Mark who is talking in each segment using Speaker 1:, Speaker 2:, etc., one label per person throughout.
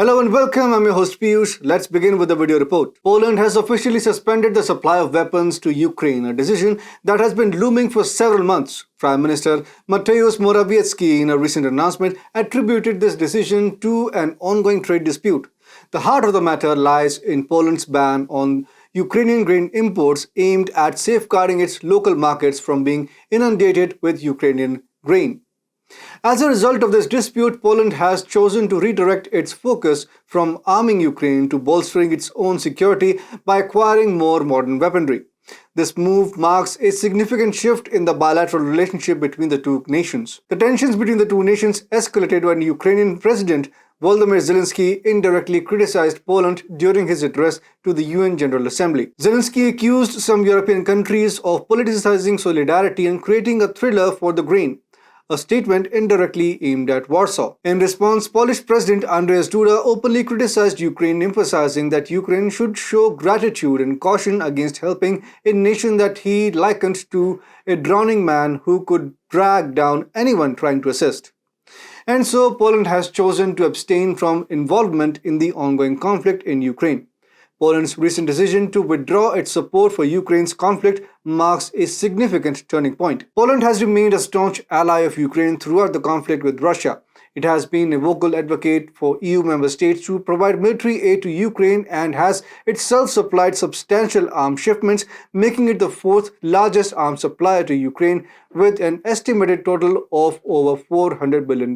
Speaker 1: Hello and welcome, I'm your host Piyush. Let's begin with the video report. Poland has officially suspended the supply of weapons to Ukraine, a decision that has been looming for several months. Prime Minister Mateusz Morawiecki, in a recent announcement, attributed this decision to an ongoing trade dispute. The heart of the matter lies in Poland's ban on Ukrainian grain imports aimed at safeguarding its local markets from being inundated with Ukrainian grain. As a result of this dispute, Poland has chosen to redirect its focus from arming Ukraine to bolstering its own security by acquiring more modern weaponry. This move marks a significant shift in the bilateral relationship between the two nations. The tensions between the two nations escalated when Ukrainian President Volodymyr Zelensky indirectly criticized Poland during his address to the UN General Assembly. Zelensky accused some European countries of politicizing solidarity and creating a thriller for the grain, a statement indirectly aimed at Warsaw. In response, Polish President Andrzej Duda openly criticized Ukraine, emphasizing that Ukraine should show gratitude and caution against helping a nation that he likened to a drowning man who could drag down anyone trying to assist. And so Poland has chosen to abstain from involvement in the ongoing conflict in Ukraine. Poland's recent decision to withdraw its support for Ukraine's conflict marks a significant turning point. Poland has remained a staunch ally of Ukraine throughout the conflict with Russia. It has been a vocal advocate for EU member states to provide military aid to Ukraine and has itself supplied substantial arms shipments, making it the fourth largest arms supplier to Ukraine with an estimated total of over $400 billion.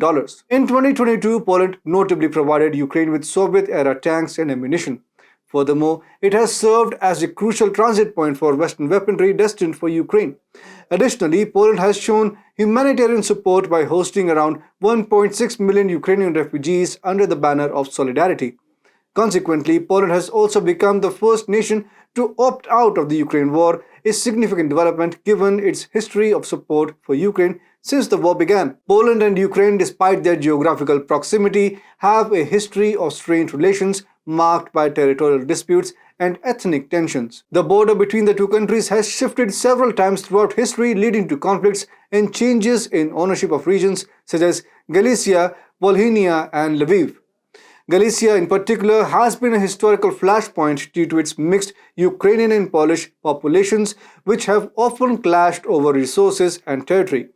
Speaker 1: In 2022, Poland notably provided Ukraine with Soviet-era tanks and ammunition. Furthermore, it has served as a crucial transit point for Western weaponry destined for Ukraine. Additionally, Poland has shown humanitarian support by hosting around 1.6 million Ukrainian refugees under the banner of solidarity. Consequently, Poland has also become the first nation to opt out of the Ukraine war, a significant development given its history of support for Ukraine since the war began. Poland and Ukraine, despite their geographical proximity, have a history of strained relations marked by territorial disputes and ethnic tensions. The border between the two countries has shifted several times throughout history, leading to conflicts and changes in ownership of regions such as Galicia, Volhynia, and Lviv. Galicia in particular has been a historical flashpoint due to its mixed Ukrainian and Polish populations, which have often clashed over resources and territory.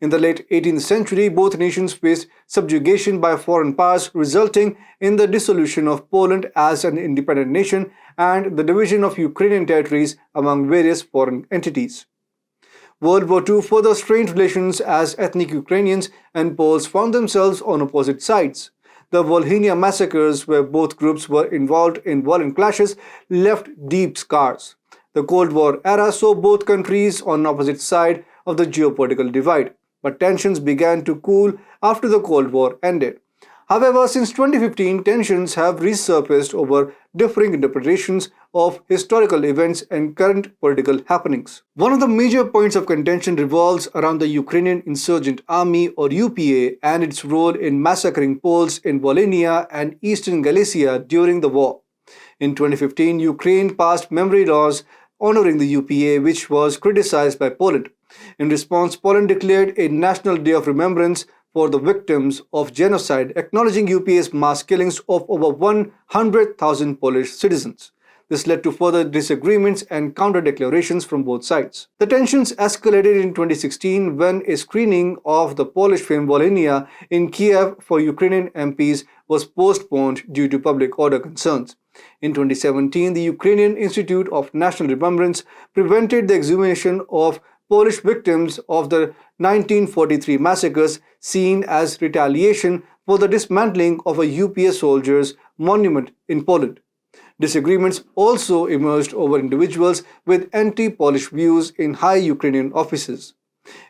Speaker 1: In the late 18th century, both nations faced subjugation by foreign powers, resulting in the dissolution of Poland as an independent nation and the division of Ukrainian territories among various foreign entities. World War II further strained relations as ethnic Ukrainians and Poles found themselves on opposite sides. The Volhynia massacres, where both groups were involved in violent clashes, left deep scars. The Cold War era saw both countries on opposite sides of the geopolitical divide, but tensions began to cool after the Cold War ended. However, since 2015, tensions have resurfaced over differing interpretations of historical events and current political happenings. One of the major points of contention revolves around the Ukrainian Insurgent Army, or UPA, and its role in massacring Poles in Volhynia and eastern Galicia during the war. In 2015, Ukraine passed memory laws honoring the UPA, which was criticized by Poland. In response, Poland declared a National Day of Remembrance for the victims of genocide, acknowledging UPA's mass killings of over 100,000 Polish citizens. This led to further disagreements and counter-declarations from both sides. The tensions escalated in 2016 when a screening of the Polish film Volhynia in Kiev for Ukrainian MPs was postponed due to public order concerns. In 2017, the Ukrainian Institute of National Remembrance prevented the exhumation of Polish victims of the 1943 massacres, seen as retaliation for the dismantling of a UPA soldiers' monument in Poland. Disagreements also emerged over individuals with anti-Polish views in high Ukrainian offices.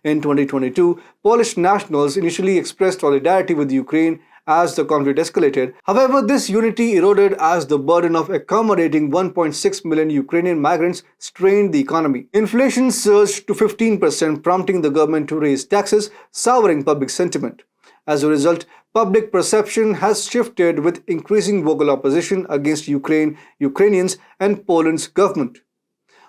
Speaker 1: In 2022, Polish nationals initially expressed solidarity with Ukraine as the conflict escalated. However, this unity eroded as the burden of accommodating 1.6 million Ukrainian migrants strained the economy. Inflation surged to 15%, prompting the government to raise taxes, souring public sentiment. As a result, public perception has shifted with increasing vocal opposition against Ukrainians and Poland's government.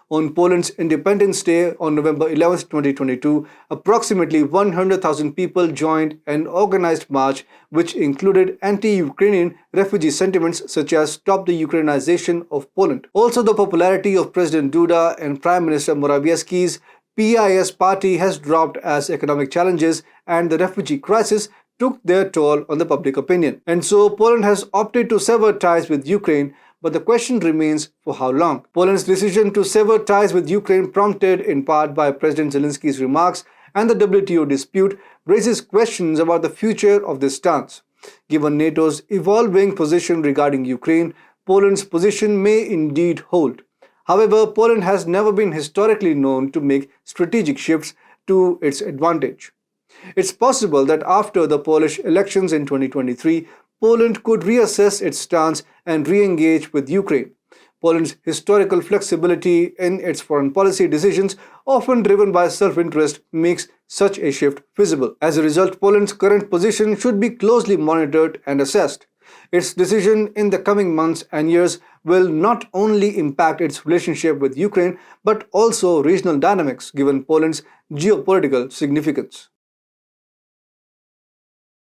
Speaker 1: On Poland's Independence Day on November 11, 2022, approximately 100,000 people joined an organized march which included anti-Ukrainian refugee sentiments such as "Stop the Ukrainization of Poland." Also, the popularity of President Duda and Prime Minister Morawiecki's PIS party has dropped as economic challenges and the refugee crisis took their toll on the public opinion. And so Poland has opted to sever ties with Ukraine, but the question remains, for how long? Poland's decision to sever ties with Ukraine, prompted in part by President Zelensky's remarks and the WTO dispute, raises questions about the future of this stance. Given NATO's evolving position regarding Ukraine, Poland's position may indeed hold. However, Poland has never been historically known to make strategic shifts to its advantage. It's possible that after the Polish elections in 2023, Poland could reassess its stance and re-engage with Ukraine. Poland's historical flexibility in its foreign policy decisions, often driven by self-interest, makes such a shift feasible. As a result, Poland's current position should be closely monitored and assessed. Its decision in the coming months and years will not only impact its relationship with Ukraine, but also regional dynamics given Poland's geopolitical significance.